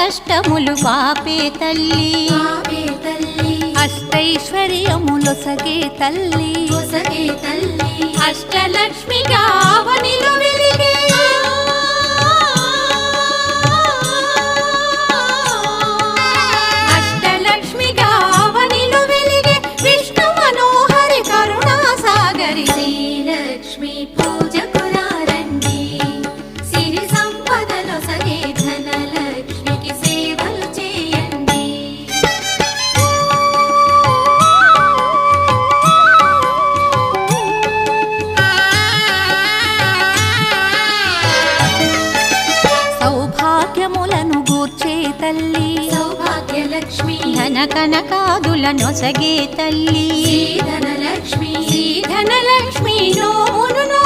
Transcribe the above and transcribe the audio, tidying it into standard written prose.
కష్టములు పాపే తల్లి అష్టైశ్వర్యములొసగే తల్లి అష్టలక్ష్మిగా అవనిలో వెలిగే అష్టలక్ష్మిగా అవనిలో వెలిగే విష్ణు మనోహరి కరుణా సాగరి శ్రీలక్ష్మి పూజకురారండి సిరి సంపదలో సగే ధనలక్ష్మికి సేవలు చేయండి సౌభాగ్యములను గూర్చే తల్లి సౌభాగ్యలక్ష్మి ధన కనకాదులనొసగే తల్లి ధనలక్ష్మి ధనలక్ష్మి నోమును